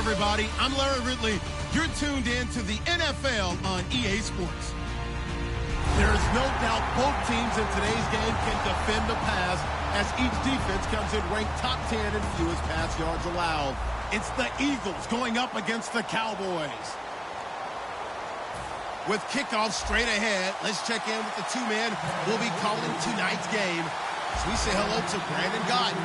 everybody. I'm Larry Ridley. You're tuned in to the NFL on EA Sports. There is no doubt both teams in today's game can defend the pass as each defense comes in ranked top 10 in fewest pass yards allowed. It's the Eagles going up against the Cowboys. With kickoff straight ahead, let's check in with the two men who will be calling tonight's game. So we say hello to Brandon Godden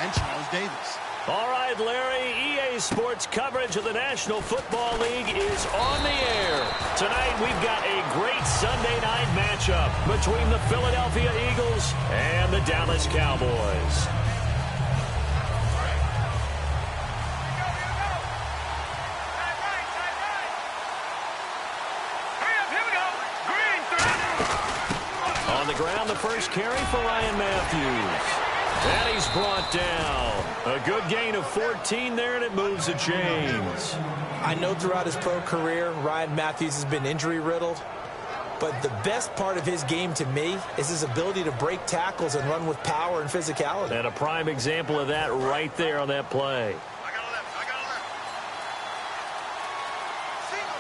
and Charles Davis. All right, Larry, EA Sports coverage of the National Football League is on the air. Tonight, we've got a great Sunday night matchup between the Philadelphia Eagles and the Dallas Cowboys. On the ground, the first carry for Ryan Matthews. And he's brought down. A good gain of 14 there, and it moves the chains. I know throughout his pro career, Ryan Matthews has been injury-riddled. But the best part of his game to me is his ability to break tackles and run with power and physicality. And a prime example of that right there on that play. I got a left. Single.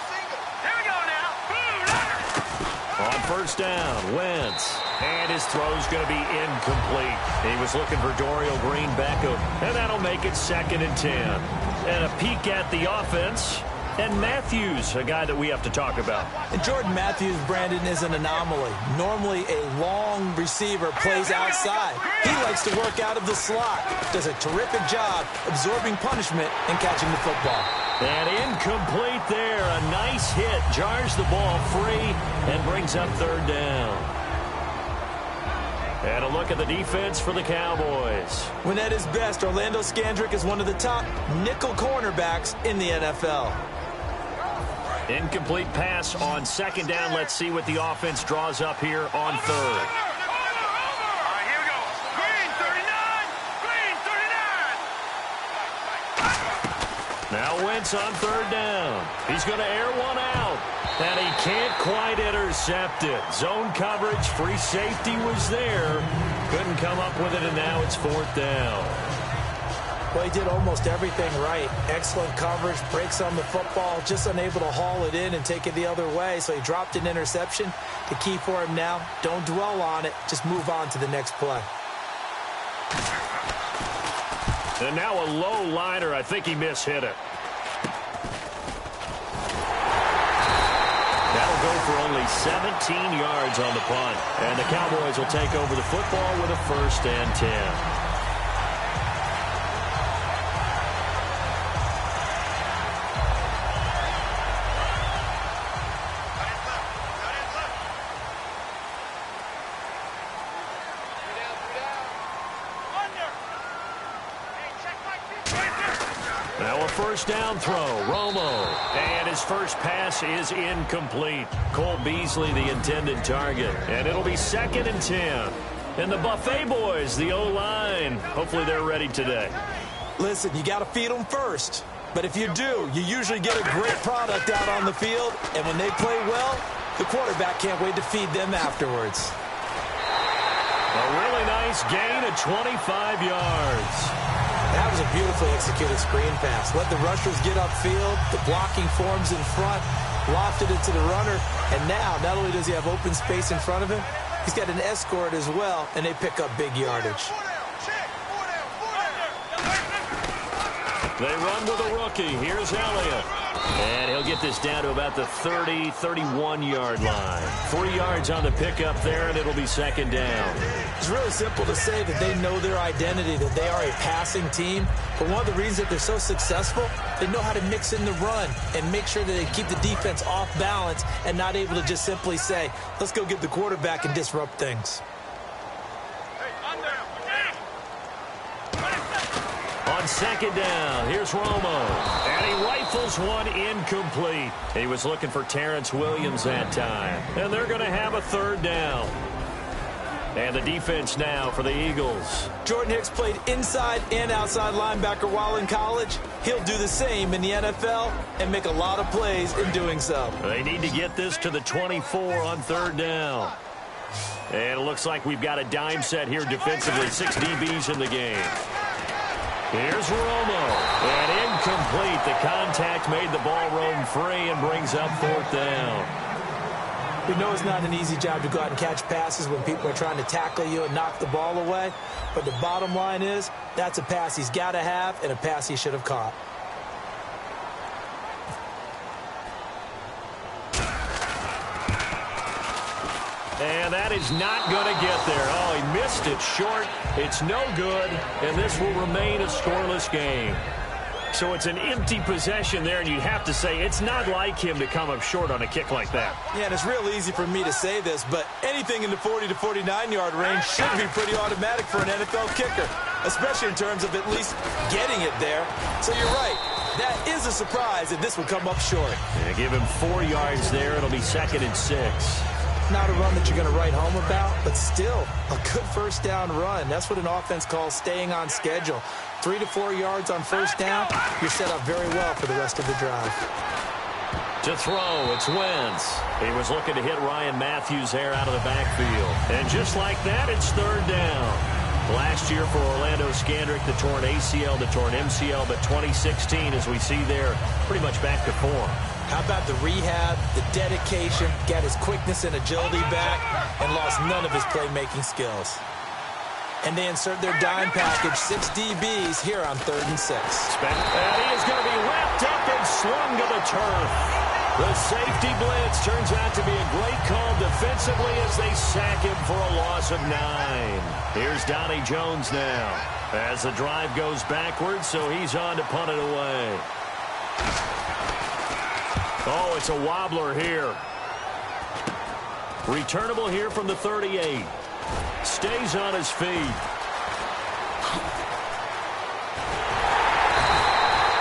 Here we go now. On first down, Wentz. And his throw's going to be incomplete. He was looking for Dorial Green Beckham. And that'll make it 2nd and 10. And a peek at the offense. And Matthews, a guy that we have to talk about. And Jordan Matthews, Brandon, is an anomaly. Normally, a long receiver plays outside. He likes to work out of the slot. Does a terrific job absorbing punishment and catching the football. And incomplete there. A nice hit. Jars the ball free and brings up 3rd down. And a look at the defense for the Cowboys. When at his best, Orlando Scandrick is one of the top nickel cornerbacks in the NFL. Incomplete pass on 2nd down. Let's see what the offense draws up here on 3rd. All right, here we go. Green 39. Now Wentz on 3rd down. He's going to air one out. And he can't quite intercept it. Zone coverage, free safety was there. Couldn't come up with it, and now it's 4th down. Well, he did almost everything right. Excellent coverage, breaks on the football, just unable to haul it in and take it the other way. So he dropped an interception. The key for him now, don't dwell on it. Just move on to the next play. And now a low liner. I think he mishit it. That'll go for only 17 yards on the punt. And the Cowboys will take over the football with a 1st and 10. Now a first down throw, Romo. And his first pass is incomplete. Cole Beasley, the intended target. And it'll be 2nd and 10. And the Buffet boys, the O-line, hopefully they're ready today. Listen, you got to feed them first. But if you do, you usually get a great product out on the field. And when they play well, the quarterback can't wait to feed them afterwards. A really nice gain of 25 yards. That was a beautifully executed screen pass. Let the rushers get upfield. The blocking forms in front. Lofted it to the runner. And now, not only does he have open space in front of him, he's got an escort as well, and they pick up big yardage. They run with a rookie. Here's Elliott. And he'll get this down to about the 30, 31-yard line. 3 yards on the pickup there, and it'll be 2nd down. It's really simple to say that they know their identity, that they are a passing team. But one of the reasons that they're so successful, they know how to mix in the run and make sure that they keep the defense off balance and not able to just simply say, let's go get the quarterback and disrupt things. On 2nd down, here's Romo. And he rifles one incomplete. He was looking for Terrence Williams that time. And they're going to have a 3rd down. And the defense now for the Eagles. Jordan Hicks played inside and outside linebacker while in college. He'll do the same in the NFL and make a lot of plays in doing so. They need to get this to the 24 on 3rd down. And it looks like we've got a dime set here defensively. 6 DBs in the game. Here's Romo. And incomplete. The contact made the ball roam free and brings up 4th down. We know it's not an easy job to go out and catch passes when people are trying to tackle you and knock the ball away. But the bottom line is, that's a pass he's got to have and a pass he should have caught. And that is not going to get there. Oh, he missed it short. It's no good, and this will remain a scoreless game. So it's an empty possession there, and you'd have to say it's not like him to come up short on a kick like that. Yeah, and it's real easy for me to say this, but anything in the 40 to 49-yard range should be pretty automatic for an NFL kicker, especially in terms of at least getting it there. So you're right. That is a surprise that this would come up short. Yeah, give him 4 yards there. It'll be 2nd and 6. Not a run that you're going to write home about, but still a good first down run. That's what an offense calls staying on schedule. 3 to 4 yards on first down, you're set up very well for the rest of the drive. To throw, it's Wentz. He was looking to hit Ryan Matthews there out of the backfield. And just like that, it's 3rd down. Last year for Orlando Scandrick, the torn ACL, the torn MCL, but 2016, as we see there, pretty much back to form. How about the rehab, the dedication, got his quickness and agility back, and lost none of his playmaking skills. And they insert their dime package, 6 DBs here on 3rd and 6. And he is going to be wrapped up and slung to the turf. The safety blitz turns out to be a great call defensively as they sack him for a loss of 9. Here's Donnie Jones now as the drive goes backwards, so he's on to punt it away. Oh, it's a wobbler here. Returnable here from the 38. Stays on his feet.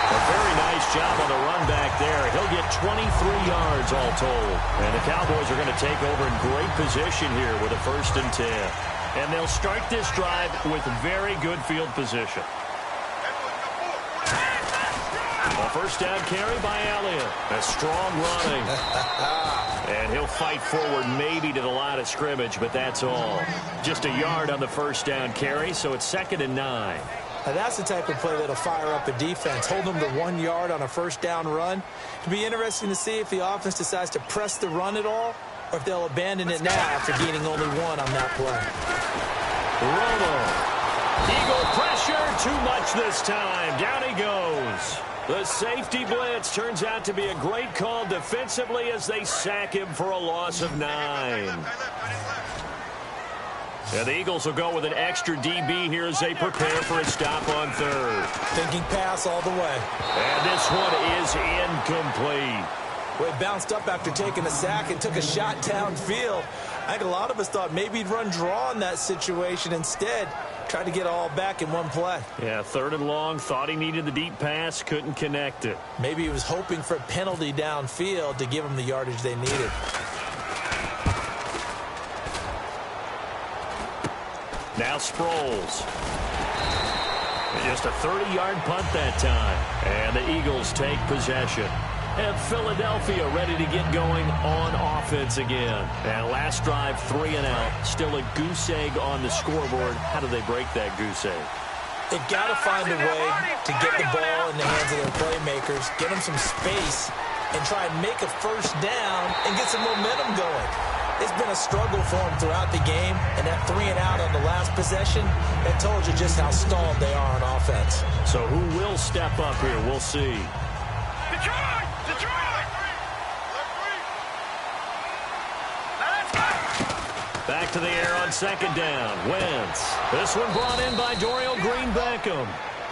A very nice job on the run back there. He'll get 23 yards all told. And the Cowboys are going to take over in great position here with a 1st and 10. And they'll start this drive with very good field position. A first down carry by Elliott. A strong running. And he'll fight forward maybe to the line of scrimmage, but that's all. Just a yard on the first down carry, so it's 2nd and 9. Now that's the type of play that'll fire up a defense. Hold them to 1 yard on a first down run. It'll be interesting to see if the offense decides to press the run at all, or if they'll abandon it now after gaining only 1 on that play. Romo. Eagle pressure, too much this time. Down he goes. The safety blitz turns out to be a great call defensively as they sack him for a loss of 9. And the Eagles will go with an extra DB here as they prepare for a stop on 3rd. Thinking pass all the way. And this one is incomplete. Well, he bounced up after taking a sack and took a shot downfield. I think a lot of us thought maybe he'd run draw in that situation. Instead, tried to get it all back in one play. Yeah, 3rd and long, thought he needed the deep pass, couldn't connect it. Maybe he was hoping for a penalty downfield to give them the yardage they needed. Now Sproles. Just a 30-yard punt that time. And the Eagles take possession. And Philadelphia ready to get going on offense again. And last drive, 3 and out. Still a goose egg on the scoreboard. How do they break that goose egg? They've got to find a way to get the ball in the hands of their playmakers, get them some space, and try and make a first down and get some momentum going. It's been a struggle for them throughout the game, and that 3 and out on the last possession, that told you just how stalled they are on offense. So who will step up here? We'll see. Detroit! Back to the air on 2nd down. Wentz. This one brought in by Dorial Green-Beckham.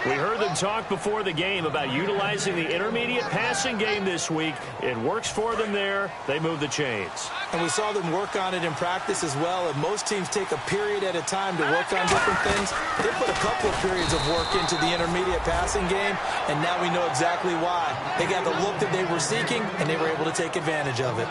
We heard them talk before the game about utilizing the intermediate passing game this week. It works for them there. They move the chains. And we saw them work on it in practice as well. And most teams take a period at a time to work on different things. They put a couple of periods of work into the intermediate passing game, and now we know exactly why. They got the look that they were seeking, and they were able to take advantage of it.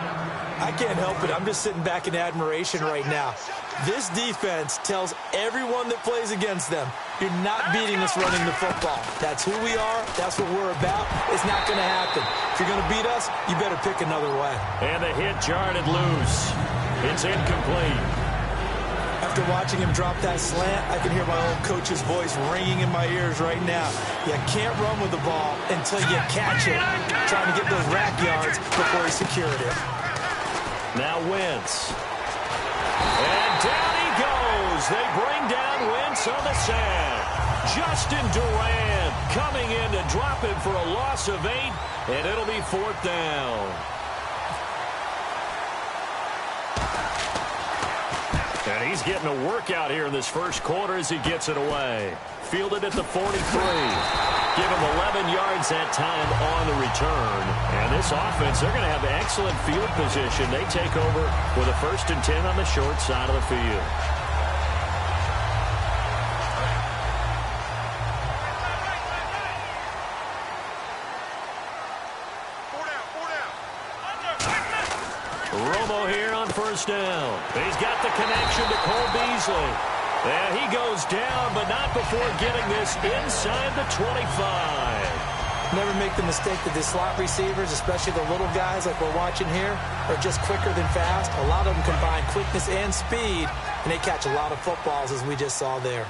I can't help it. I'm just sitting back in admiration right now. This defense tells everyone that plays against them, you're not beating us running the football. That's who we are. That's what we're about. It's not going to happen. If you're going to beat us, you better pick another way. And the hit jarred it loose. It's incomplete. After watching him drop that slant, I can hear my old coach's voice ringing in my ears right now. You can't run with the ball until you catch it. Trying to get those rack yards before he secured it. Now Wentz. And down he goes. They bring down Wentz on the sack. Justin Durant coming in to drop him for a loss of 8, and it'll be 4th down. And he's getting a workout here in this first quarter as he gets it away. Fielded at the 43. Give him 11 yards that time on the return. And this offense, they're going to have excellent field position. They take over with a 1st and 10 on the short side of the field. Romo here on 1st down. He's got the connection to Cole Beasley. And he goes down, but not before getting this inside the 25. Never make the mistake that the slot receivers, especially the little guys like we're watching here, are just quicker than fast. A lot of them combine quickness and speed, and they catch a lot of footballs, as we just saw there.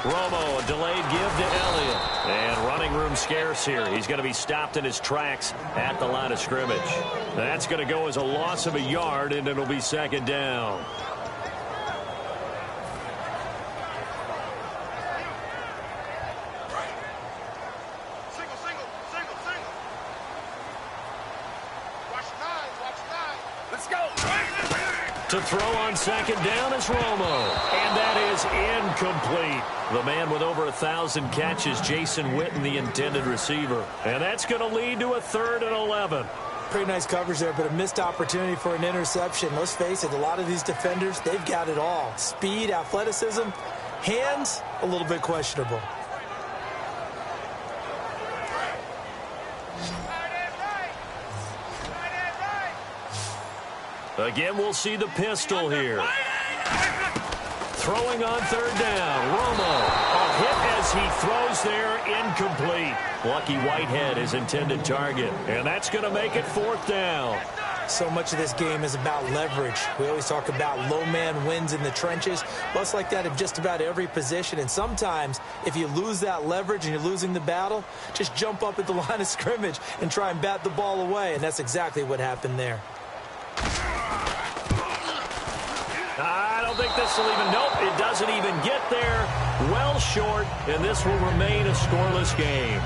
Romo, a delayed give to Elliott. And running room scarce here. He's going to be stopped in his tracks at the line of scrimmage. That's going to go as a loss of a yard, and it'll be 2nd down. Let's go. To throw on 2nd down is Romo. And that is incomplete. The man with over 1,000 catches, Jason Witten, the intended receiver. And that's going to lead to a 3rd and 11. Pretty nice coverage there, but a missed opportunity for an interception. Let's face it, a lot of these defenders, they've got it all. Speed, athleticism, hands, a little bit questionable. Again, we'll see the pistol here. Throwing on 3rd down. Romo. A hit as he throws there. Incomplete. Lucky Whitehead, his intended target. And that's going to make it 4th down. So much of this game is about leverage. We always talk about low man wins in the trenches. Well, it's like that in just about every position. And sometimes, if you lose that leverage and you're losing the battle, just jump up at the line of scrimmage and try and bat the ball away. And that's exactly what happened there. I don't think this will even, nope, it doesn't even get there. Well short, and this will remain a scoreless game.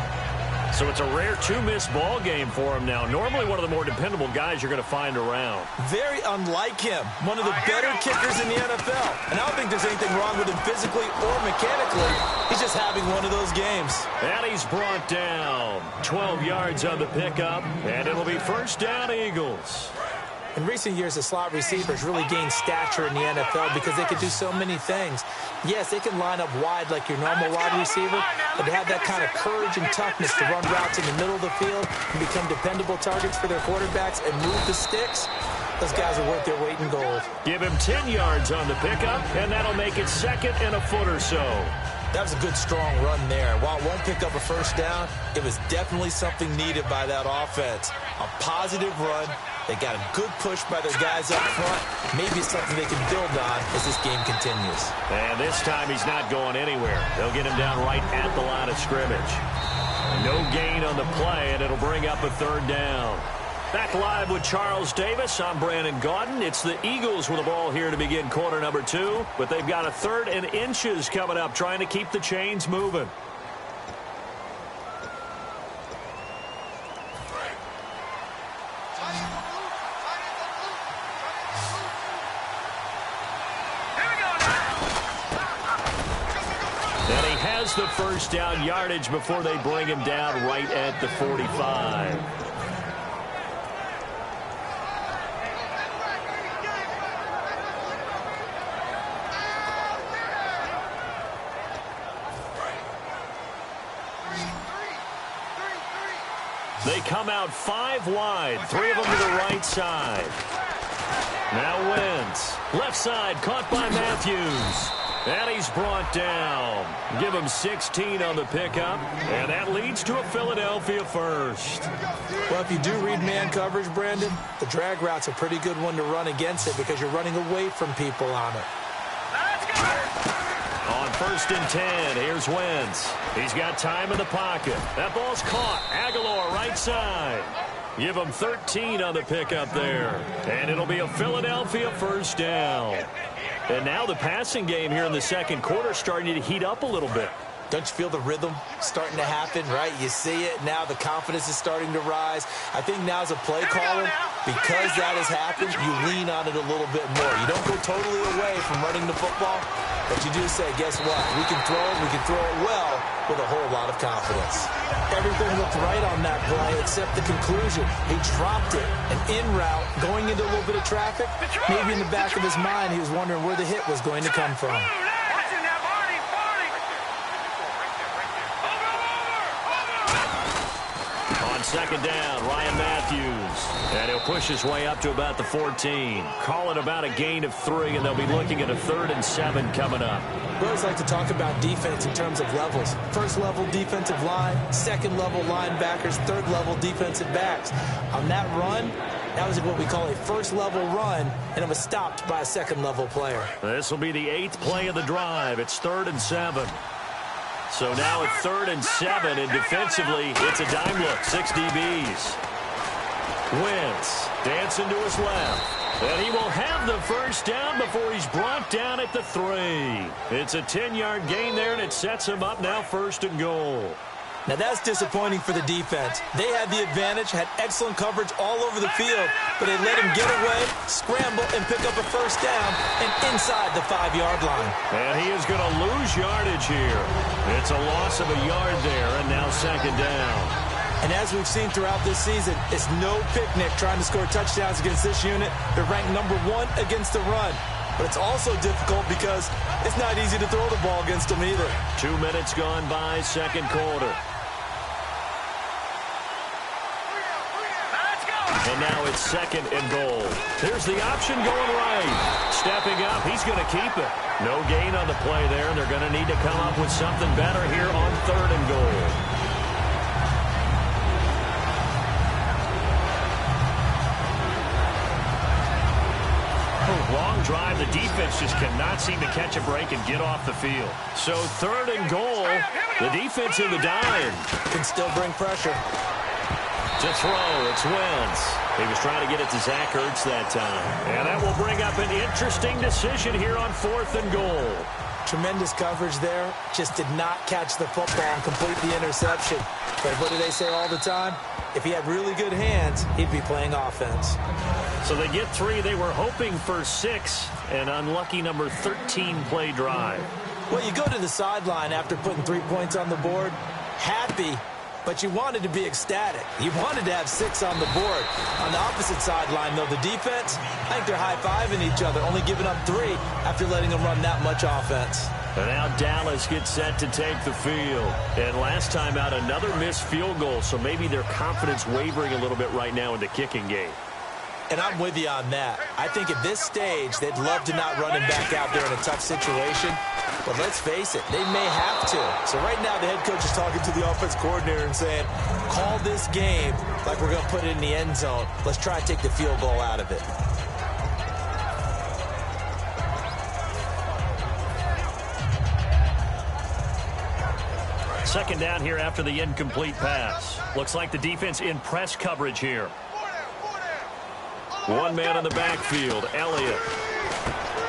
So it's a rare 2-miss ball game for him now. Normally one of the more dependable guys you're going to find around. Very unlike him. One of the better kickers in the NFL. And I don't think there's anything wrong with him physically or mechanically. He's just having one of those games. And he's brought down. 12 yards on the pickup, and it'll be 1st down Eagles. In recent years, the slot receivers really gained stature in the NFL because they can do so many things. Yes, they can line up wide like your normal wide receiver, but to have that kind of courage and toughness to run routes in the middle of the field and become dependable targets for their quarterbacks and move the sticks, those guys are worth their weight in gold. Give him 10 yards on the pickup, and that'll make it 2nd and a foot or so. That was a good, strong run there. While it won't pick up a 1st down, it was definitely something needed by that offense. A positive run. They got a good push by their guys up front. Maybe it's something they can build on as this game continues. And this time he's not going anywhere. They'll get him down right at the line of scrimmage. No gain on the play, and it'll bring up a 3rd down. Back live with Charles Davis. I'm Brandon Gaudin. It's the Eagles with the ball here to begin quarter number 2. But they've got a 3rd and inches coming up, trying to keep the chains moving. And he has the 1st down yardage before they bring him down right at the 45. They come out 5 wide, 3 of them to the right side. Now Wentz, left side, caught by Matthews. And he's brought down. Give him 16 on the pickup, and that leads to a Philadelphia first. Well, if you do read man coverage, Brandon, the drag route's a pretty good one to run against it because you're running away from people on it. On 1st and 10, here's Wentz. He's got time in the pocket. That ball's caught. Aguilar right side. Give him 13 on the pickup there. And it'll be a Philadelphia first down. And now the passing game here in the second quarter starting to heat up a little bit. Don't you feel the rhythm starting to happen, right? You see it. Now the confidence is starting to rise. I think now as a play caller, because that has happened, you lean on it a little bit more. You don't go totally away from running the football, but you do say, guess what? We can throw it. We can throw it well with a whole lot of confidence. Everything looked right on that play except the conclusion. He dropped it. An in route, going into a little bit of traffic. Maybe in the back of his mind, he was wondering where the hit was going to come from. Second down, Ryan Matthews. And he'll push his way up to about the 14. Call it about a gain of 3, and they'll be looking at a 3rd and 7 coming up. We always like to talk about defense in terms of levels. First level defensive line, second level linebackers, third level defensive backs. On that run, that was what we call a first level run, and it was stopped by a second level player. This will be the 8th play of the drive. It's 3rd and 7. So now it's 3rd and 7, and defensively, it's a dime look, 6 DBs. Wentz dancing to his left, and he will have the first down before he's brought down at the 3. It's a 10-yard gain there, and it sets him up now 1st and goal. Now that's disappointing for the defense. They had the advantage, had excellent coverage all over the field, but they let him get away, scramble, and pick up a first down and inside the 5-yard line. And he is going to lose yardage here. It's a loss of a yard there, and now 2nd down. And as we've seen throughout this season, it's no picnic trying to score touchdowns against this unit. They're ranked number 1 against the run. But it's also difficult because it's not easy to throw the ball against them either. 2 minutes gone by, second quarter. And now it's 2nd and goal. There's the option going right. Stepping up, he's going to keep it. No gain on the play there, and they're going to need to come up with something better here on 3rd and goal. Long drive. The defense just cannot seem to catch a break and get off the field. So 3rd and goal. The defense in the dime. Can still bring pressure. To throw, it's Wentz. He was trying to get it to Zach Ertz that time. And that will bring up an interesting decision here on 4th and goal. Tremendous coverage there. Just did not catch the football and complete the interception. But what do they say all the time? If he had really good hands, he'd be playing offense. So they get 3. They were hoping for 6. An unlucky number 13 play drive. Well, you go to the sideline after putting 3 points on the board, happy, but you wanted to be ecstatic. You wanted to have 6 on the board. On the opposite sideline, though, the defense, I think they're high-fiving each other, only giving up 3 after letting them run that much offense. And now Dallas gets set to take the field. And last time out, another missed field goal, so maybe their confidence wavering a little bit right now in the kicking game. And I'm with you on that. I think at this stage, they'd love to not run him back out there in a tough situation. But let's face it, they may have to. So right now, the head coach is talking to the offense coordinator and saying, call this game like we're going to put it in the end zone. Let's try and take the field goal out of it. Second down here after the incomplete pass. Looks like the defense in press coverage here. One man in the backfield, Elliott.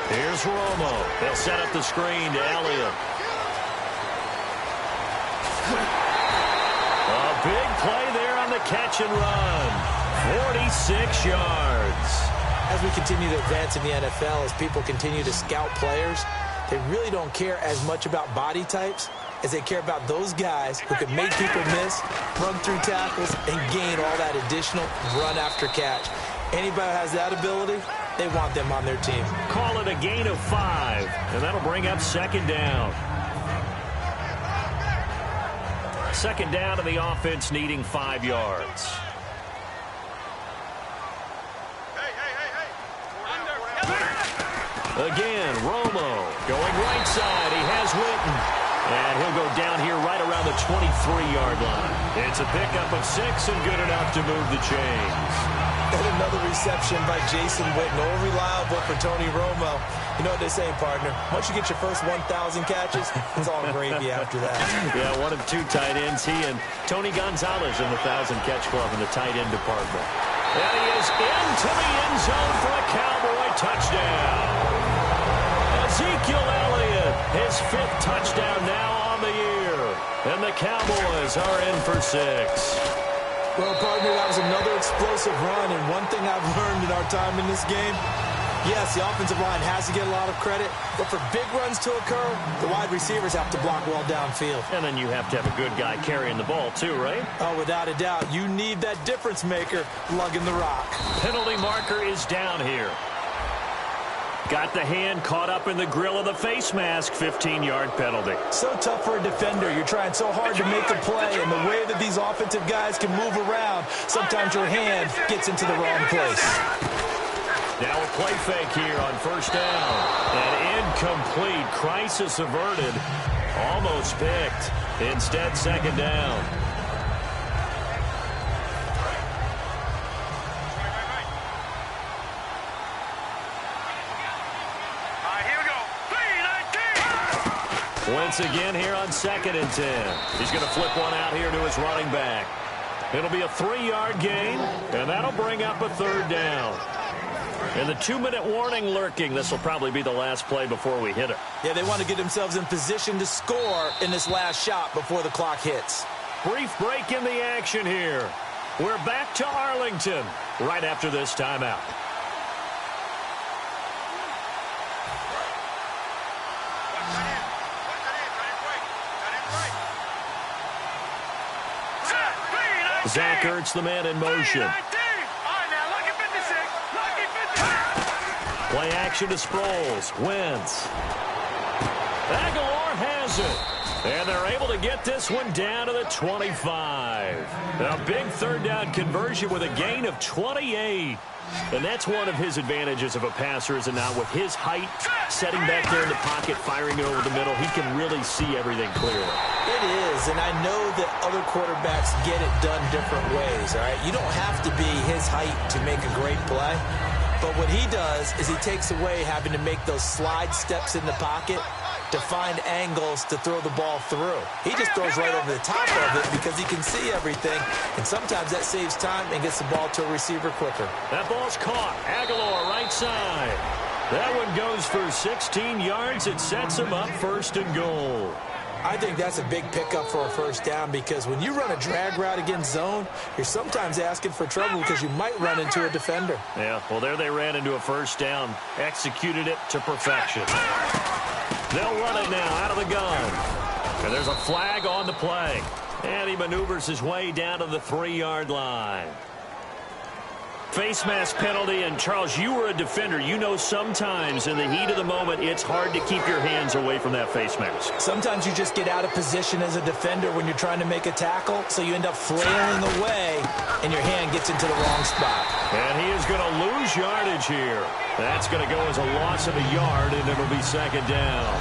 Here's Romo. They'll set up the screen to Elliott. A big play there on the catch and run. 46 yards. As we continue to advance in the NFL, as people continue to scout players, they really don't care as much about body types as they care about those guys who can make people miss, run through tackles, and gain all that additional run after catch. Anybody who has that ability, they want them on their team. Call it a gain of 5, and that'll bring up second down. Second down to the offense needing 5 yards. Again, Romo going right side. He has Witten. And he'll go down here right around the 23-yard line. It's a pickup of 6 and good enough to move the chains. And another reception by Jason Witten. All reliable for Tony Romo. You know what they say, partner. Once you get your first 1,000 catches, it's all gravy after that. Yeah, one of 2 tight ends. He and Tony Gonzalez in the 1,000-catch club in the tight end department. And he is into the end zone for a Cowboy touchdown. Ezekiel Elliott, his 5th touchdown now on the year. And the Cowboys are in for 6. Well, partner, that was another explosive run. And one thing I've learned in our time in this game, yes, the offensive line has to get a lot of credit. But for big runs to occur, the wide receivers have to block well downfield. And then you have to have a good guy carrying the ball, too, right? Oh, without a doubt. You need that difference maker lugging the rock. Penalty marker is down here. Got the hand caught up in the grill of the face mask. 15-yard penalty. So tough for a defender. You're trying so hard to make a play, and the way that these offensive guys can move around, sometimes your hand gets into the wrong place. Now a play fake here on first down. An incomplete. Crisis averted. Almost picked. Instead, second down. Once again here on 2nd and 10. He's going to flip one out here to his running back. It'll be a 3-yard gain, and that'll bring up a 3rd down. And the 2-minute warning lurking. This will probably be the last play before we hit it. Yeah, they want to get themselves in position to score in this last shot before the clock hits. Brief break in the action here. We're back to Arlington right after this timeout. Zach Ertz, the man in motion. Play action to Sproles. Wentz. Aguilar has it. And they're able to get this one down to the 25. A big 3rd down conversion with a gain of 28. And that's one of his advantages of a passer, is it not? With his height, setting back there in the pocket, firing it over the middle, he can really see everything clearly. It is, and I know that other quarterbacks get it done different ways, all right? You don't have to be his height to make a great play. But what he does is he takes away having to make those slide steps in the pocket to find angles to throw the ball through. He just throws right over the top of it because he can see everything, and sometimes that saves time and gets the ball to a receiver quicker. That ball's caught. Aguilar right side. That one goes for 16 yards. It sets him up 1st and goal. I think that's a big pickup for a 1st down because when you run a drag route against zone, you're sometimes asking for trouble because you might run into a defender. Yeah, well, there they ran into a 1st down. Executed it to perfection. They'll run it now out of the gun. And there's a flag on the play. And he maneuvers his way down to the 3-yard line. Face mask penalty, and Charles, you were a defender. You know sometimes in the heat of the moment, it's hard to keep your hands away from that face mask. Sometimes you just get out of position as a defender when you're trying to make a tackle, so you end up flailing away, and your hand gets into the wrong spot. And he is going to lose yardage here. That's going to go as a loss of a yard, and it'll be 2nd down.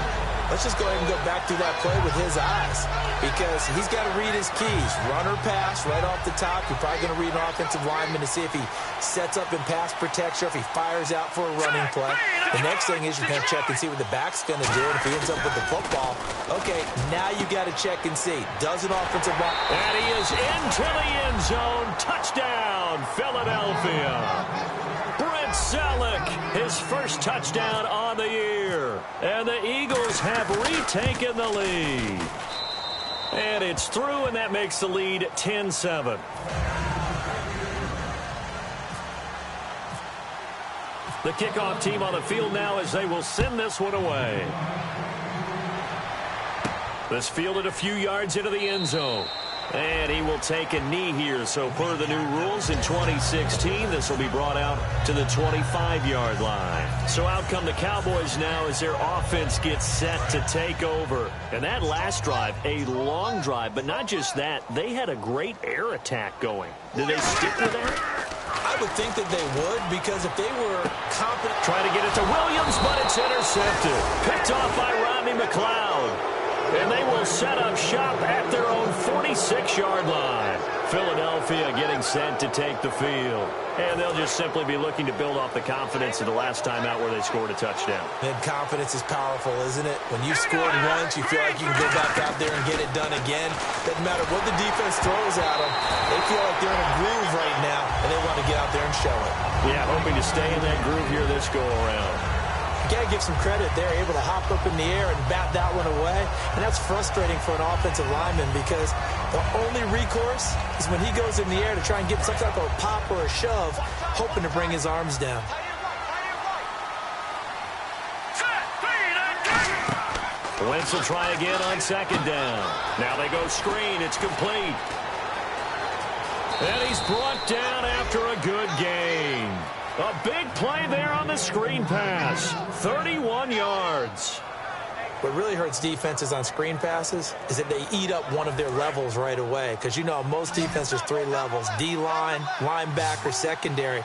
Let's just go ahead and go back through that play with his eyes because he's got to read his keys. Run or pass right off the top. You're probably going to read an offensive lineman to see if he sets up in pass protection or if he fires out for a running play. The next thing is you're going to check and see what the back's going to do. And if he ends up with the football, okay, now you got to check and see. Does an offensive line... And he is into the end zone. Touchdown, Philadelphia. Brent Selleck, his 1st touchdown on the year. And the Eagles have retaken the lead. And it's through, and that makes the lead 10-7. The kickoff team on the field now as they will send this one away. This fielded a few yards into the end zone. And he will take a knee here. So per the new rules in 2016, this will be brought out to the 25-yard line. So out come the Cowboys now as their offense gets set to take over. And that last drive, a long drive, but not just that. They had a great air attack going. Did they stick with that? I would think that they would, because if they were competent... Trying to get it to Williams, but it's intercepted. Picked off by Rodney McLeod. And they will set up shop at their own 46-yard line. Philadelphia getting set to take the field. And they'll just simply be looking to build off the confidence of the last time out where they scored a touchdown. And confidence is powerful, isn't it? When you scored once, you feel like you can go back out there and get it done again. Doesn't matter what the defense throws at them. They feel like they're in a groove right now, and they want to get out there and show it. Yeah, hoping to stay in that groove here this go-around. You got to give some credit. They're able to hop up in the air and bat that one away. And that's frustrating for an offensive lineman, because the only recourse is when he goes in the air to try and get some type of a pop or a shove, hoping to bring his arms down. Wentz will try again on second down. Now they go screen. It's complete. And he's brought down after a good gain. A big play there on the screen pass. 31 yards. What really hurts defenses on screen passes is that they eat up one of their levels right away. Because, you know, most defenses, 3 levels: D-line, linebacker, secondary.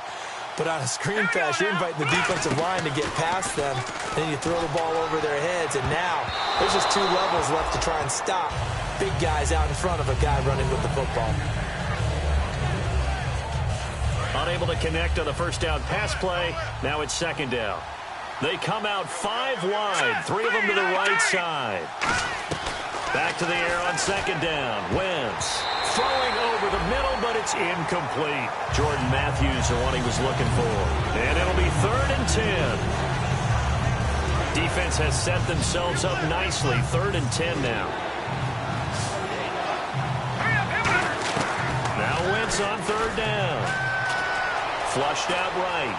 But on a screen pass, you're inviting the defensive line to get past them. Then you throw the ball over their heads. And now there's just 2 levels left to try and stop big guys out in front of a guy running with the football. Unable to connect on the first down pass play. Now it's second down. They come out 5 wide, 3 of them to the right side. Back to the air on second down. Wentz throwing over the middle, but it's incomplete. Jordan Matthews, the one he was looking for. And it'll be 3rd and 10. Defense has set themselves up nicely. 3rd and 10 now. Now Wentz on 3rd down. Flushed out right.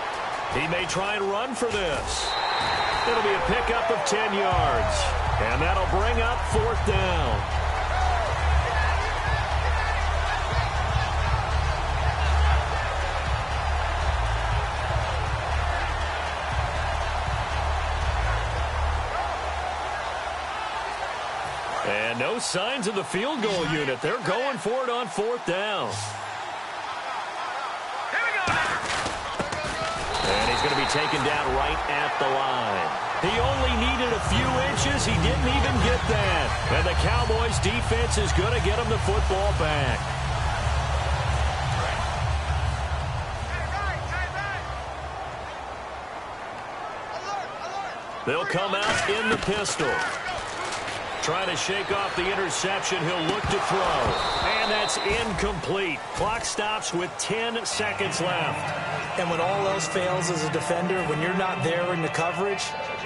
He may try and run for this. It'll be a pickup of 10 yards. And that'll bring up 4th down. And no signs of the field goal unit. They're going for it on 4th down. And he's going to be taken down right at the line. He only needed a few inches. He didn't even get that. And the Cowboys' defense is going to get him the football back. They'll come out in the pistol. Trying to shake off the interception. He'll look to throw. And that's incomplete. Clock stops with 10 seconds left. And when all else fails as a defender, when you're not there in the coverage,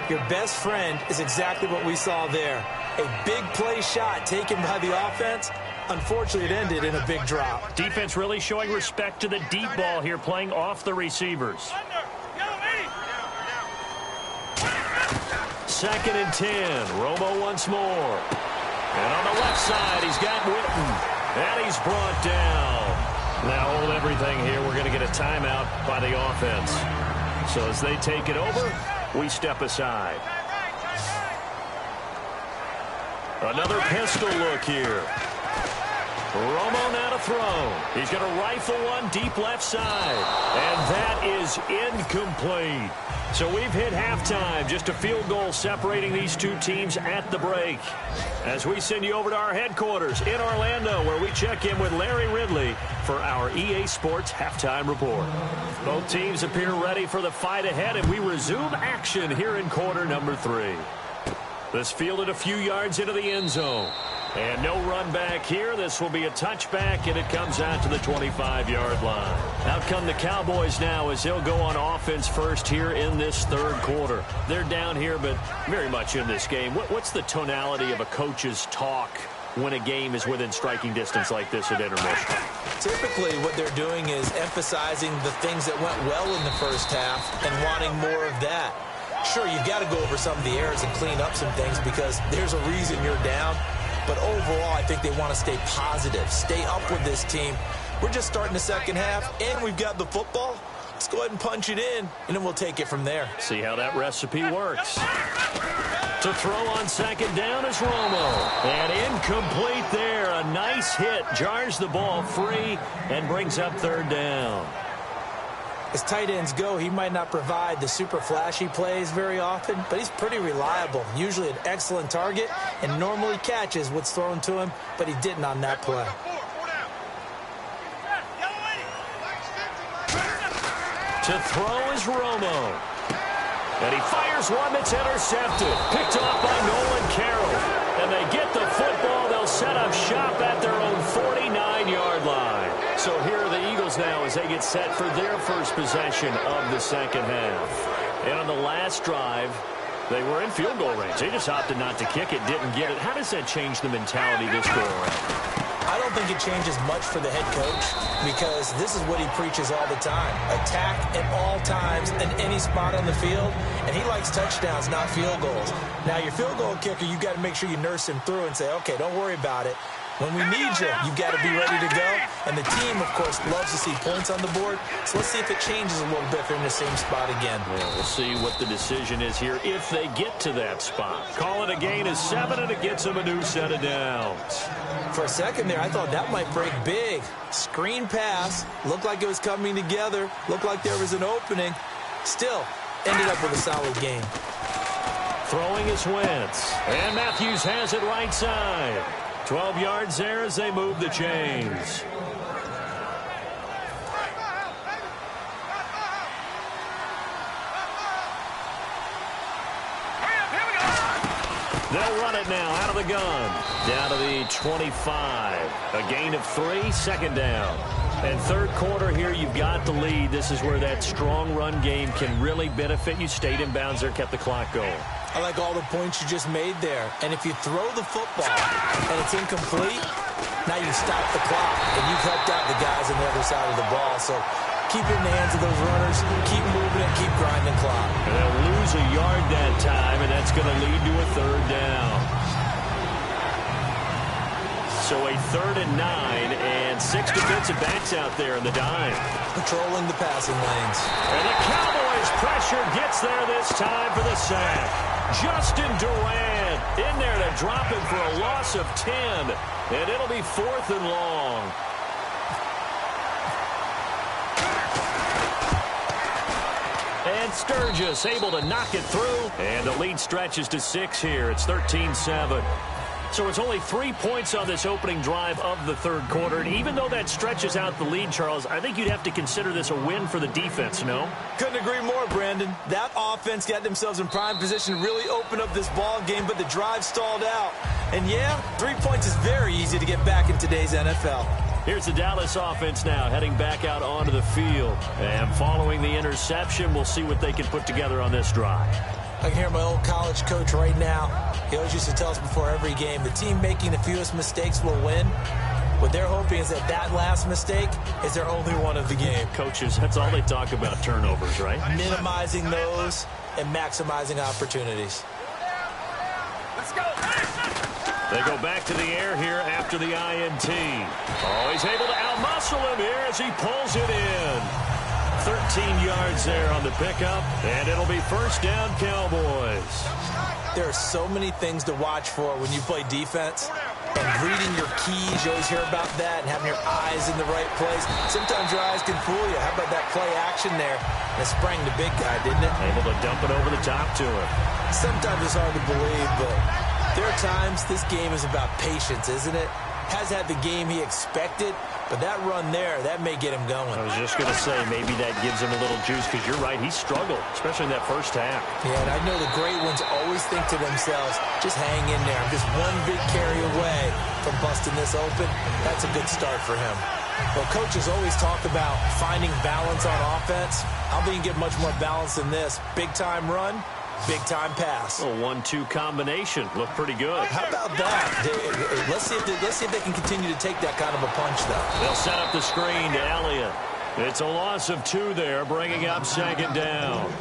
your best friend is exactly what we saw there. A big play shot taken by the offense. Unfortunately, it ended in a big drop. Defense really showing respect to the deep ball here, playing off the receivers. 2nd and 10. Romo once more. And on the left side, he's got Witten. And he's brought down. Now hold everything here. We're going to get a timeout by the offense. So as they take it over, we step aside. Another pistol look here. Romo now to throw. He's going to rifle one deep left side. And that is incomplete. So we've hit halftime. Just a field goal separating these two teams at the break. As we send you over to our headquarters in Orlando, where we check in with Larry Ridley for our EA Sports Halftime Report. Both teams appear ready for the fight ahead, and we resume action here in quarter number 3. This fielded a few yards into the end zone. And no run back here. This will be a touchback, and it comes out to the 25-yard line. Out come the Cowboys now as they'll go on offense first here in this 3rd quarter. They're down here, but very much in this game. What's the tonality of a coach's talk when a game is within striking distance like this at intermission? Typically, what they're doing is emphasizing the things that went well in the first half and wanting more of that. Sure, you've got to go over some of the errors and clean up some things because there's a reason you're down. But overall, I think they want to stay positive, stay up with this team. We're just starting the second half, and we've got the football. Let's go ahead and punch it in, and then we'll take it from there. See how that recipe works. To throw on second down is Romo. And incomplete there. A nice hit. Jars the ball free and brings up 3rd down. As tight ends go, he might not provide the super flashy plays very often, but he's pretty reliable, usually an excellent target, and normally catches what's thrown to him, but he didn't on that play. To throw is Romo. And he fires one that's intercepted. Picked off by Nolan Carroll. And they get the football. They'll set up shop at their own 49-yard line. So here are the Eagles now as they get set for their first possession of the second half. And on the last drive, they were in field goal range. They just opted not to kick it, didn't get it. How does that change the mentality this go around? I don't think it changes much for the head coach because this is what he preaches all the time. Attack at all times in any spot on the field, and he likes touchdowns, not field goals. Now, your field goal kicker, you've got to make sure you nurse him through and say, okay, don't worry about it. When we need you, you've got to be ready to go. And the team, of course, loves to see points on the board. So let's see if it changes a little bit if they're in the same spot again. Well, we'll see what the decision is here if they get to that spot. Call it a gain of 7, and it gets them a new set of downs. For a second there, I thought that might break big. Screen pass. Looked like it was coming together. Looked like there was an opening. Still, ended up with a solid game. Throwing is Wentz. And Matthews has it right side. 12 yards there as they move the chains. They'll run it now out of the gun. Down to the 25. A gain of 3, second down. And third quarter here, you've got the lead. This is where that strong run game can really benefit you. Stayed in bounds there, kept the clock going. I like all the points you just made there. And if you throw the football and it's incomplete, now you stop the clock, and you've helped out the guys on the other side of the ball. So keep it in the hands of those runners, keep moving it, keep grinding clock. And they'll lose a yard that time, and that's going to lead to a third down. So a 3rd and 9, and 6 defensive backs out there in the dime. Patrolling the passing lanes. And the Cowboys pressure gets there this time for the sack. Justin Durant in there to drop him for a loss of 10. And it'll be 4th and long. And Sturgis able to knock it through. And the lead stretches to 6 here. It's 13-7. So it's only 3 points on this opening drive of the third quarter. And even though that stretches out the lead, Charles, I think you'd have to consider this a win for the defense, no? Couldn't agree more, Brandon. That offense got themselves in prime position to really open up this ball game, but the drive stalled out. And yeah, 3 points is very easy to get back in today's NFL. Here's the Dallas offense now heading back out onto the field. And following the interception, we'll see what they can put together on this drive. I can hear my old college coach right now. He always used to tell us before every game, the team making the fewest mistakes will win. What they're hoping is that that last mistake is their only one of the game. Coaches, that's all they talk about, turnovers, right? Minimizing those and maximizing opportunities. Let's go. They go back to the air here after the INT. Oh, he's able to outmuscle him here as he pulls it in. 13 yards there on the pickup, and it'll be first down, Cowboys. There are so many things to watch for when you play defense. And reading your keys, you always hear about that, and having your eyes in the right place. Sometimes your eyes can fool you. How about that play action there? That sprang the big guy, didn't it? Able to dump it over the top to him. Sometimes it's hard to believe, but there are times this game is about patience, isn't it? Has had the game he expected, but that run there, that may get him going. I was just going to say, maybe that gives him a little juice, because you're right, he struggled, especially in that first half. Yeah, and I know the great ones always think to themselves, just hang in there. Just one big carry away from busting this open. That's a good start for him. Well, coaches always talk about finding balance on offense. I don't think you get much more balance than this. Big-time run, big-time pass. A 1-2 combination. Looked pretty good. How about that? Let's see if they can continue to take that kind of a punch, though. They'll set up the screen to Elliott. It's a loss of 2 there, bringing up second down.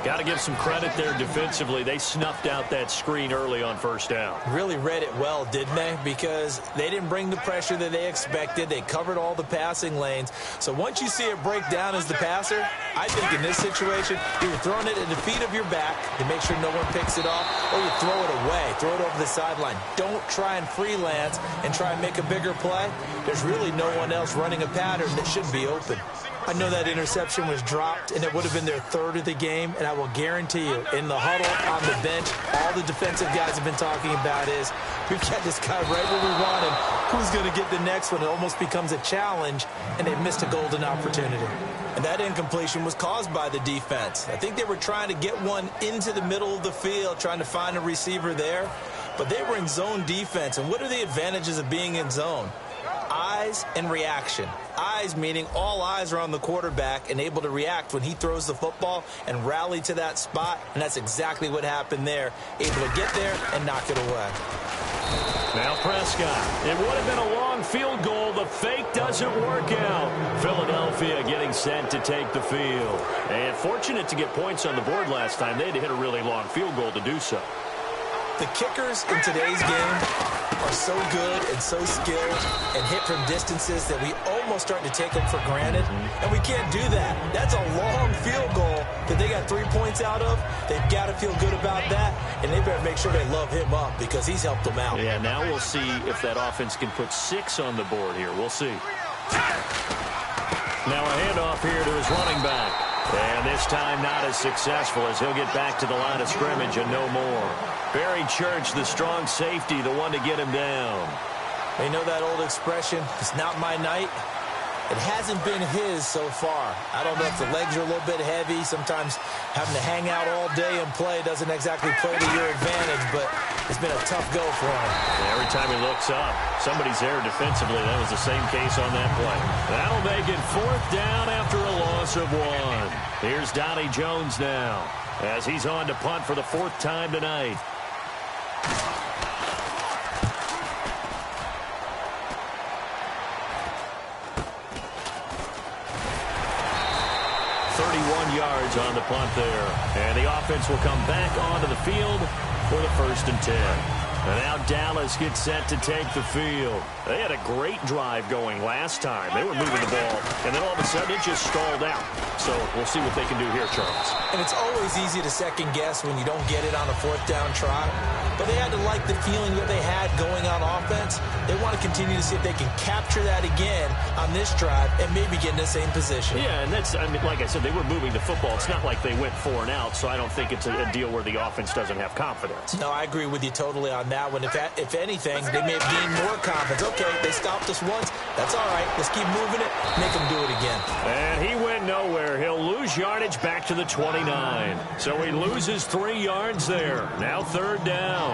Got to give some credit there defensively. They snuffed out that screen early on first down. Really read it well, didn't they? Because they didn't bring the pressure that they expected. They covered all the passing lanes. So once you see it break down as the passer, I think in this situation, you're throwing it at the feet of your back to make sure no one picks it off, or you throw it away, throw it over the sideline. Don't try and freelance and try and make a bigger play. There's really no one else running a pattern that should be open. I know that interception was dropped, and it would have been their third of the game, and I will guarantee you, in the huddle, on the bench, all the defensive guys have been talking about is, we've got this guy right where we want him. Who's going to get the next one? It almost becomes a challenge, and they missed a golden opportunity. And that incompletion was caused by the defense. I think they were trying to get one into the middle of the field, trying to find a receiver there, but they were in zone defense. And what are the advantages of being in zone? Eyes and reaction. Eyes meaning all eyes are on the quarterback and able to react when he throws the football and rally to that spot, and that's exactly what happened there. Able to get there and knock it away. Now Prescott. It would have been a long field goal. The fake doesn't work out. Philadelphia getting set to take the field. And fortunate to get points on the board last time. They had to hit a really long field goal to do so. The kickers in today's game are so good and so skilled and hit from distances that we almost start to take them for granted, and we can't do that. That's a long field goal that they got 3 points out of. They've got to feel good about that, and they better make sure they love him up because he's helped them out. Yeah, now we'll see if that offense can put 6 on the board here. We'll see. Now a handoff here to his running back. And this time not as successful as he'll get back to the line of scrimmage and no more. Barry Church, the strong safety, the one to get him down. You know that old expression, it's not my night? It hasn't been his so far. I don't know if the legs are a little bit heavy. Sometimes having to hang out all day and play doesn't exactly play to your advantage, but it's been a tough go for him. And every time he looks up, somebody's there defensively. That was the same case on that play. That'll make it 4th down after a loss of 1. Here's Donnie Jones now as he's on to punt for the 4th time tonight. Yards on the punt there. And the offense will come back onto the field for the 1st and 10. And now Dallas gets set to take the field. They had a great drive going last time. They were moving the ball, and then all of a sudden it just stalled out. So we'll see what they can do here, Charles. And it's always easy to second guess when you don't get it on a 4th down try. But they had to like the feeling that they had going on offense. They want to continue to see if they can capture that again on this drive and maybe get in the same position. Yeah, and that's, I mean, like I said, they were moving the football. It's not like they went 4 and out, so I don't think it's a deal where the offense doesn't have confidence. No, I agree with you totally on that one. If anything, they may have gained more confidence. Okay, they stopped us once. That's all right. Let's keep moving it. Make them do it again. And he went nowhere. He'll lose yardage back to the 29. So he loses 3 yards there. Now 3rd down.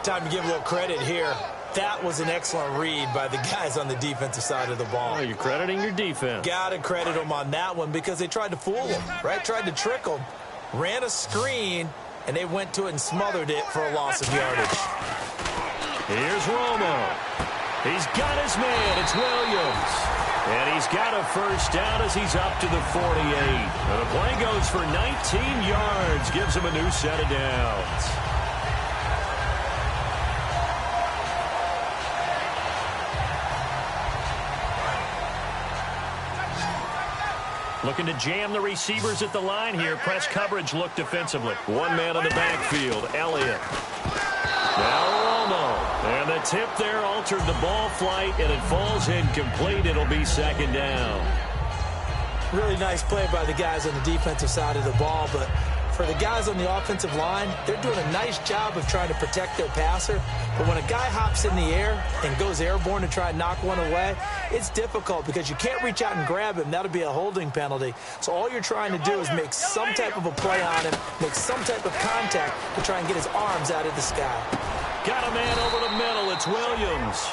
Time to give a little credit here. That was an excellent read by the guys on the defensive side of the ball. Oh, you're crediting your defense. Got to credit them on that one because they tried to fool them, right? Tried to trick them. Ran a screen, and they went to it and smothered it for a loss of yardage. Here's Romo. He's got his man. It's Williams. And he's got a 1st down as he's up to the 48. And the play goes for 19 yards. Gives him a new set of downs. Looking to jam the receivers at the line here. Press coverage look defensively. 1 man on the backfield. Elliott. Now Romo. And the tip there altered the ball flight, and it falls incomplete. It'll be 2nd down. Really nice play by the guys on the defensive side of the ball, but for the guys on the offensive line, they're doing a nice job of trying to protect their passer. But when a guy hops in the air and goes airborne to try and knock one away, it's difficult because you can't reach out and grab him. That'll be a holding penalty. So all you're trying to do is make some type of a play on him, make some type of contact to try and get his arms out of the sky. Got a man over the middle. It's Williams.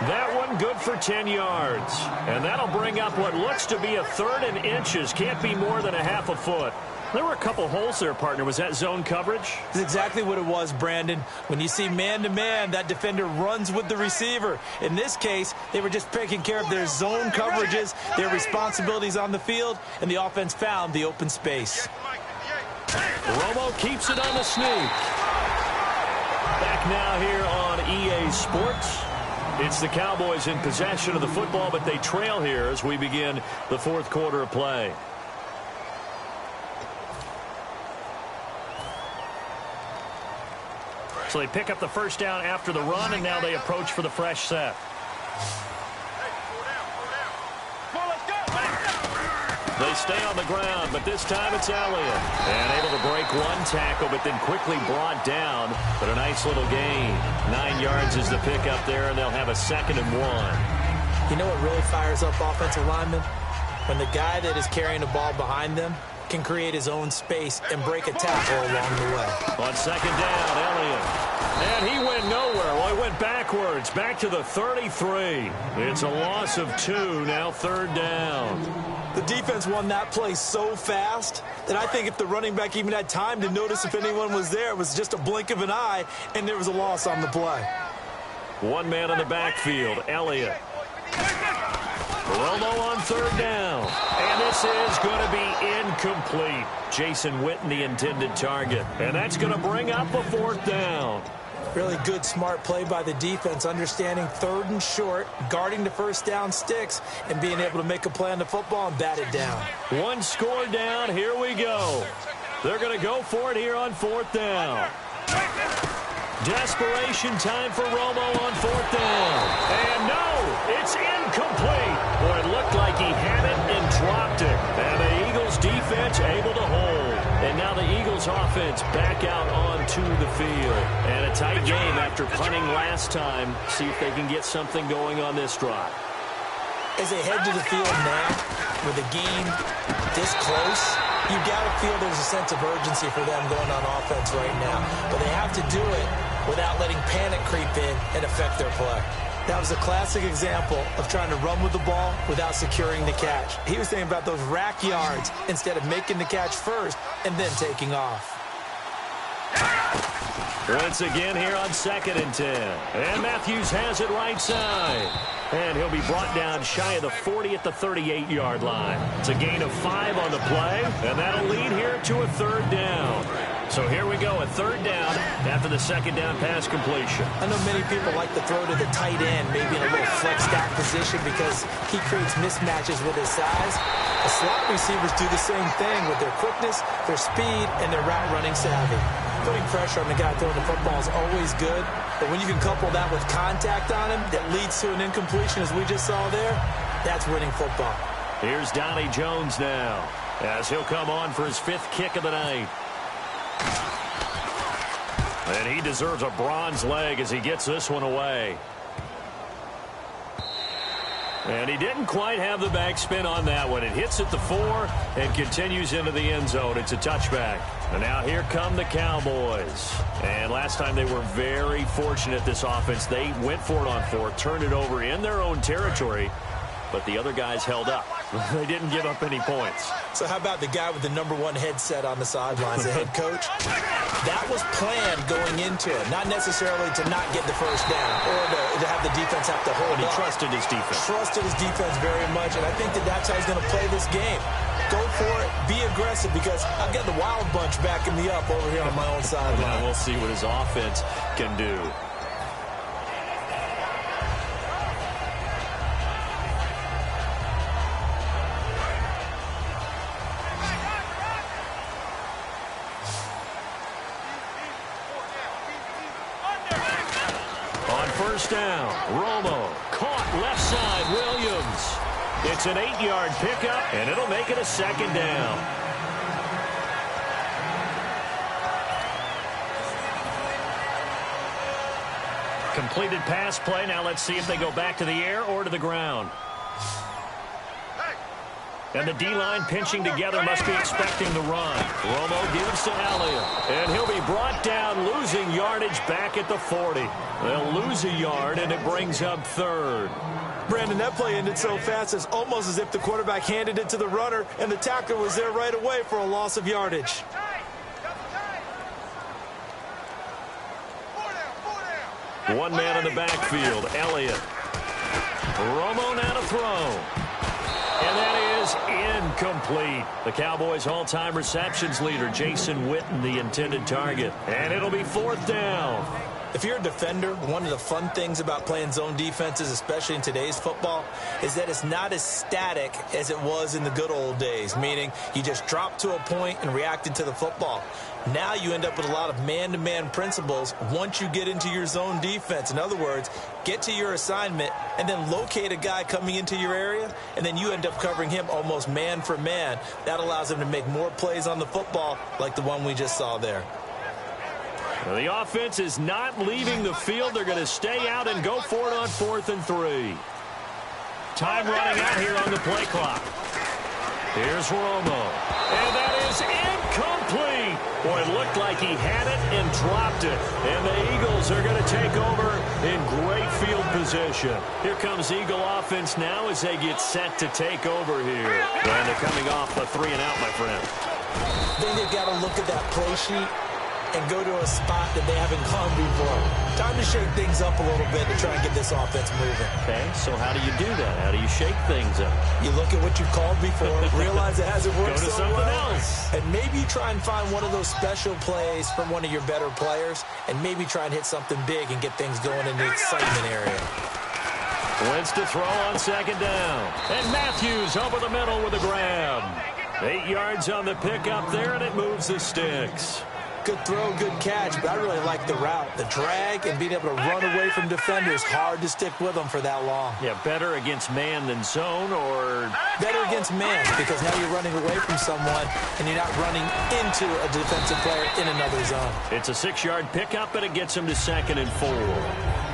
That one good for 10 yards. And that'll bring up what looks to be a 3rd and inches. Can't be more than a half a foot. There were a couple holes there, partner. Was that zone coverage? That's exactly what it was, Brandon. When you see man-to-man, that defender runs with the receiver. In this case, they were just taking care of their zone coverages, their responsibilities on the field, and the offense found the open space. Romo keeps it on the sneak. Back now here on EA Sports. It's the Cowboys in possession of the football, but they trail here as we begin the 4th quarter of play. So they pick up the 1st down after the run, and now they approach for the fresh set. They stay on the ground, but this time it's Elliott. And able to break one tackle, but then quickly brought down. But a nice little gain. 9 yards is the pickup there, and they'll have a 2nd and 1. You know what really fires up offensive linemen? When the guy that is carrying the ball behind them can create his own space and break a tackle along the way. On 2nd down, Elliott. And he went nowhere. Well, he went backwards, back to the 33. It's a loss of 2, now 3rd down. The defense won that play so fast that I think if the running back even had time to notice if anyone was there, it was just a blink of an eye, and there was a loss on the play. One man in the backfield, Elliott. Romo on 3rd down. And this is going to be incomplete. Jason Witten, the intended target. And that's going to bring up a 4th down. Really good, smart play by the defense, understanding 3rd and short, guarding the 1st down sticks, and being able to make a play on the football and bat it down. 1 score down. Here we go. They're going to go for it here on 4th down. Desperation time for Romo on 4th down. And no, it's incomplete. Boy, it looked like he had it and dropped it. And the Eagles defense able to hold. And now the Eagles offense back out onto the field. And a tight game after punting last time. See if they can get something going on this drive. As they head to the field now, with the game this close, you've got to feel there's a sense of urgency for them going on offense right now. But they have to do it without letting panic creep in and affect their play. That was a classic example of trying to run with the ball without securing the catch. He was thinking about those rack yards instead of making the catch first and then taking off. Once again here on 2nd and 10. And Matthews has it right side. And he'll be brought down shy of the 40 at the 38-yard line. It's a gain of 5 on the play, and that'll lead here to a 3rd down. So here we go, a 3rd down after the 2nd down pass completion. I know many people like to throw to the tight end, maybe in a little flexed out position because he creates mismatches with his size. The slot receivers do the same thing with their quickness, their speed, and their route running savvy. Putting pressure on the guy throwing the football is always good, but when you can couple that with contact on him that leads to an incompletion as we just saw there, that's winning football. Here's Donnie Jones now as he'll come on for his 5th kick of the night. And he deserves a bronze leg as he gets this one away. And he didn't quite have the backspin on that one. It hits at the 4 and continues into the end zone. It's a touchback. And now here come the Cowboys. And last time they were very fortunate, this offense. They went for it on 4, turned it over in their own territory, but the other guys held up. They didn't give up any points. So how about the guy with the #1 headset on the sidelines, the head coach? That was planned going into it, not necessarily to not get the 1st down or to have the defense have to hold But he up. trusted his defense. Trusted his defense very much, and I think that that's how he's going to play this game. Go for it, be aggressive, because I've got the Wild Bunch backing me up over here on my own sideline. We'll see what his offense can do. On 1st down, Romo caught left side, Williams. It's an 8-yard pickup, and it'll make it a 2nd down. Completed pass play. Now let's see if they go back to the air or to the ground. And the D-line pinching together must be expecting the run. Romo gives to Elliott. And he'll be brought down, losing yardage back at the 40. They'll lose a yard, and it brings up 3rd. Brandon, that play ended so fast, it's almost as if the quarterback handed it to the runner, and the tackler was there right away for a loss of yardage. One man in the backfield, Elliott. Romo now to throw. And that is incomplete. The Cowboys' all-time receptions leader, Jason Witten, the intended target. And it'll be 4th down. If you're a defender, one of the fun things about playing zone defenses, especially in today's football, is that it's not as static as it was in the good old days, meaning you just dropped to a point and reacted to the football. Now you end up with a lot of man-to-man principles once you get into your zone defense. In other words, get to your assignment, and then locate a guy coming into your area, and then you end up covering him almost man for man. That allows him to make more plays on the football like the one we just saw there. Well, the offense is not leaving the field. They're going to stay out and go for it on 4th and 3. Time running out here on the play clock. Here's Romo. And that is incomplete. Boy, it looked like he had it and dropped it. And the Eagles are going to take over in great field position. Here comes Eagle offense now as they get set to take over here. And they're coming off a 3-and-out, my friend. I think they've got to look at that play sheet and go to a spot that they haven't gone before. Time to shake things up a little bit to try and get this offense moving. Okay, so how do you do that? How do you shake things up? You look at what you called before, realize it hasn't worked Go to so something well, else. and maybe try and find one of those special plays from one of your better players, and maybe try and hit something big and get things going in the excitement area. Wentz to throw on 2nd down. And Matthews over the middle with a grab. 8 yards on the pickup there, and it moves the sticks. Good throw, good catch, but I really like the route. The drag and being able to run away from defenders, hard to stick with them for that long. Yeah, better against man than zone, or... Better against man, because now you're running away from someone and you're not running into a defensive player in another zone. It's a 6-yard pickup, and it gets him to 2nd and 4.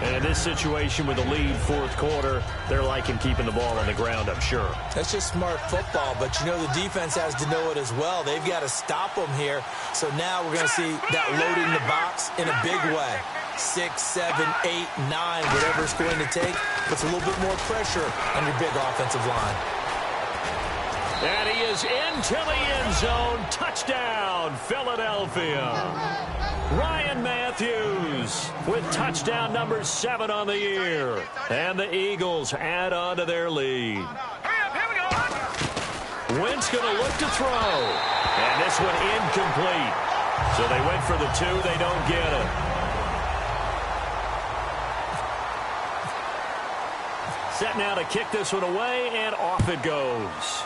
And in this situation with the lead 4th quarter, they're liking keeping the ball on the ground, I'm sure. That's just smart football, but you know the defense has to know it as well. They've got to stop them here. So now we're going to see that loading the box in a big way. 6, 7, 8, 9, whatever it's going to take, puts a little bit more pressure on your big offensive line. And he is into the end zone. Touchdown, Philadelphia. Ryan Matthews with touchdown number 7 on the year. And the Eagles add on to their lead. Wentz going to look to throw. And this one incomplete. So they went for the 2. They don't get it. Set now to kick this one away, and off it goes.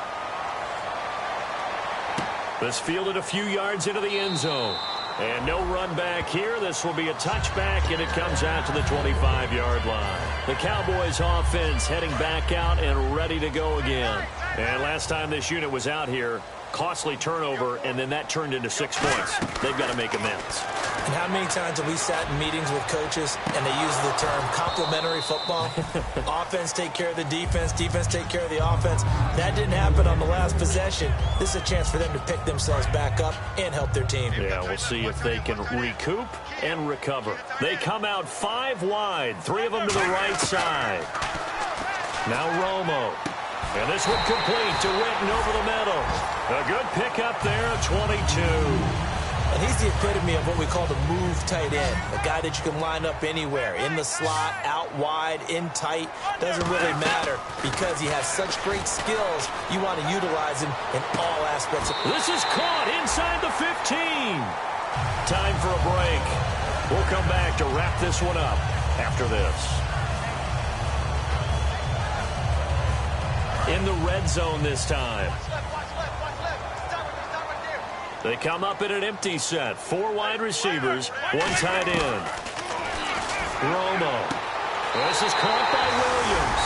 This fielded a few yards into the end zone. And no run back here. This will be a touchback, and it comes out to the 25-yard line. The Cowboys offense heading back out and ready to go again. And last time this unit was out here, costly turnover, and then that turned into 6 points. They've got to make amends. And how many times have we sat in meetings with coaches and they use the term complementary football? Offense take care of the defense, defense take care of the offense. That didn't happen on the last possession. This is a chance for them to pick themselves back up and help their team. Yeah, we'll see if they can recoup and recover. They come out 5 wide, 3 of them to the right side. Now Romo. And this one complete to Witten over the middle. A good pickup there, 22. And he's the epitome of what we call the move tight end. A guy that you can line up anywhere. In the slot, out wide, in tight. Doesn't really matter because he has such great skills. You want to utilize him in all aspects. This is caught inside the 15. Time for a break. We'll come back to wrap this one up after this. In the red zone this time. They come up in an empty set. 4 wide receivers, 1 tight end. Romo. This is caught by Williams.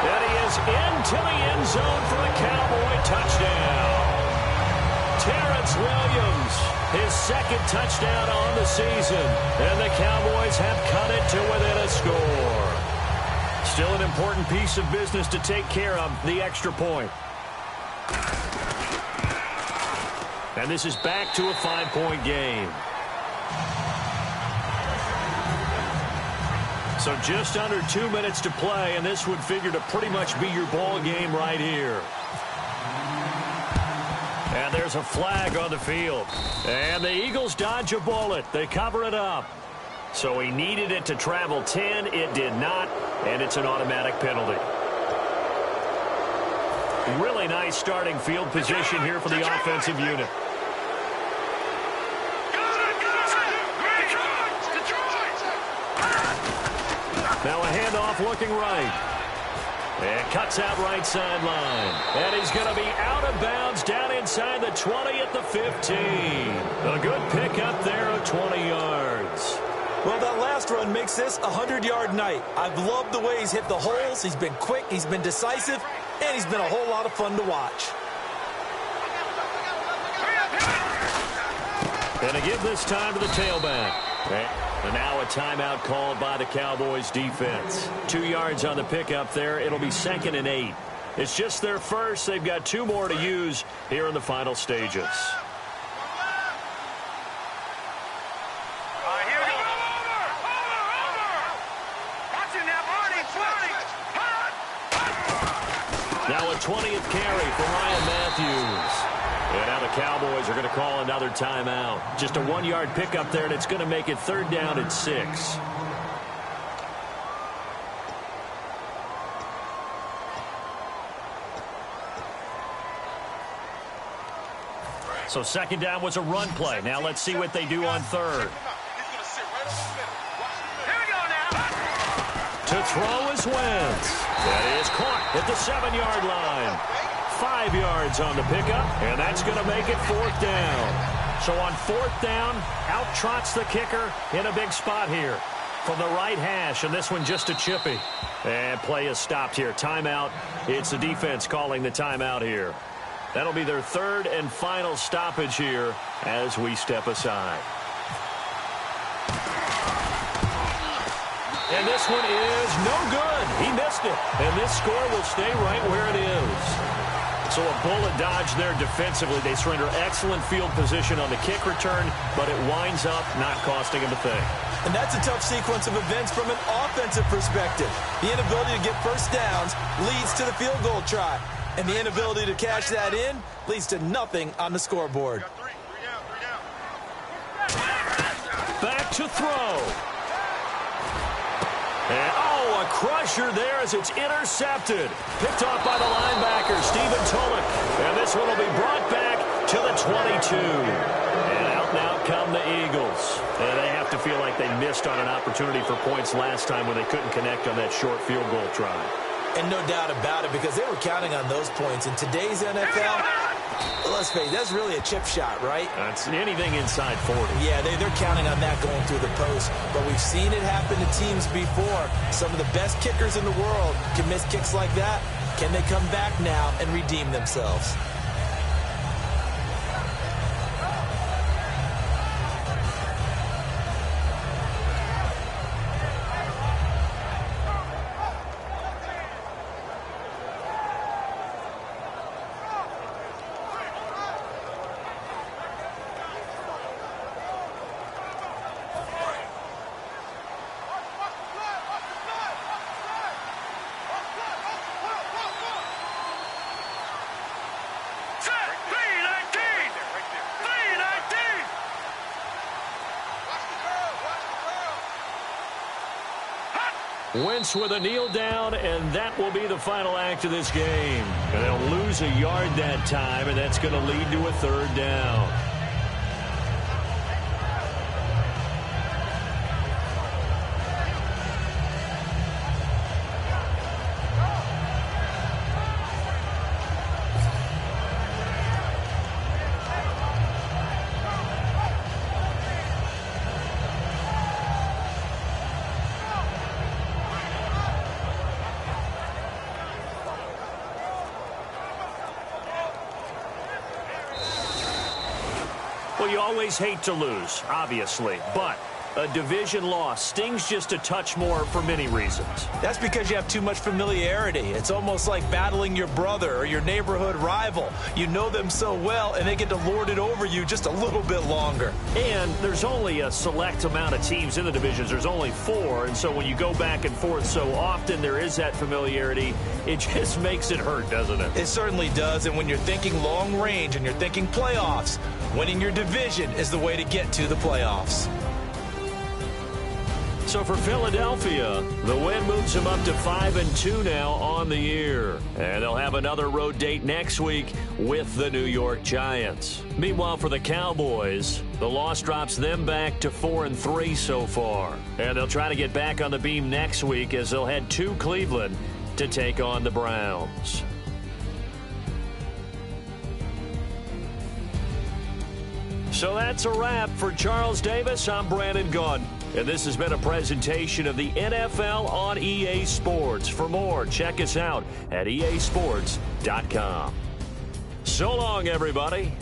And he is into the end zone for the Cowboy touchdown. Terrence Williams, his 2nd touchdown on the season. And the Cowboys have cut it to within a score. Still an important piece of business to take care of, the extra point. And this is back to a 5-point game. So just under 2 minutes to play, and this would figure to pretty much be your ball game right here. And there's a flag on the field. And the Eagles dodge a bullet. They cover it up. So he needed it to travel 10. It did not, and it's an automatic penalty. Really nice starting field position here for the offensive unit. Now a handoff looking right. And cuts out right sideline. And he's going to be out of bounds down inside the 20 at the 15. A good pickup there of 20 yards. Well, that last run makes this a 100-yard night. I've loved the way he's hit the holes. He's been quick, he's been decisive, and he's been a whole lot of fun to watch. And to give this time to the tailback. And now a timeout called by the Cowboys defense. 2 yards on the pickup there. It'll be 2nd and 8. It's just their first. They've got 2 more to use here in the final stages. Now a 20th carry for Ryan Matthews. And now the Cowboys are going to call another timeout. Just a 1-yard pickup there, and it's going to make it 3rd down and 6. So 2nd down was a run play. Now let's see what they do on 3rd. To throw is Wentz. That is caught at the 7-yard line. 5 yards on the pickup, and that's going to make it 4th down. So on 4th down, out trots the kicker in a big spot here from the right hash, and this one just a chippy. And play is stopped here. Timeout. It's the defense calling the timeout here. That'll be their 3rd and final stoppage here as we step aside. And this one is no good. He missed it. And this score will stay right where it is. So a bullet dodge there defensively. They surrender excellent field position on the kick return, but it winds up not costing him a thing. And that's a tough sequence of events from an offensive perspective. The inability to get first downs leads to the field goal try. And the inability to cash that in leads to nothing on the scoreboard. Back to throw. And, a crusher there as it's intercepted. Picked off by the linebacker, Stephen Tulloch. And this one will be brought back to the 22. And out come the Eagles. And they have to feel like they missed on an opportunity for points last time when they couldn't connect on that short field goal try. And no doubt about it, because they were counting on those points. In today's NFL, let's face it, that's really a chip shot, right? That's anything inside 40. Yeah, they're counting on that going through the post. But we've seen it happen to teams before. Some of the best kickers in the world can miss kicks like that. Can they come back now and redeem themselves? Wentz with a kneel down, and that will be the final act of this game. And they'll lose a yard that time, and that's going to lead to a 3rd down. Well, you always hate to lose, obviously, but a division loss stings just a touch more for many reasons. That's because you have too much familiarity. It's almost like battling your brother or your neighborhood rival. You know them so well, and they get to lord it over you just a little bit longer. And there's only a select amount of teams in the divisions. There's only 4, and so when you go back and forth so often, there is that familiarity. It just makes it hurt, doesn't it? It certainly does, and when you're thinking long range and you're thinking playoffs, winning your division is the way to get to the playoffs. So for Philadelphia, the win moves them up to 5-2 now on the year. And they'll have another road date next week with the New York Giants. Meanwhile, for the Cowboys, the loss drops them back to 4-3 so far. And they'll try to get back on the beam next week as they'll head to Cleveland to take on the Browns. So that's a wrap. For Charles Davis, I'm Brandon Gaudin. And this has been a presentation of the NFL on EA Sports. For more, check us out at easports.com. So long, everybody.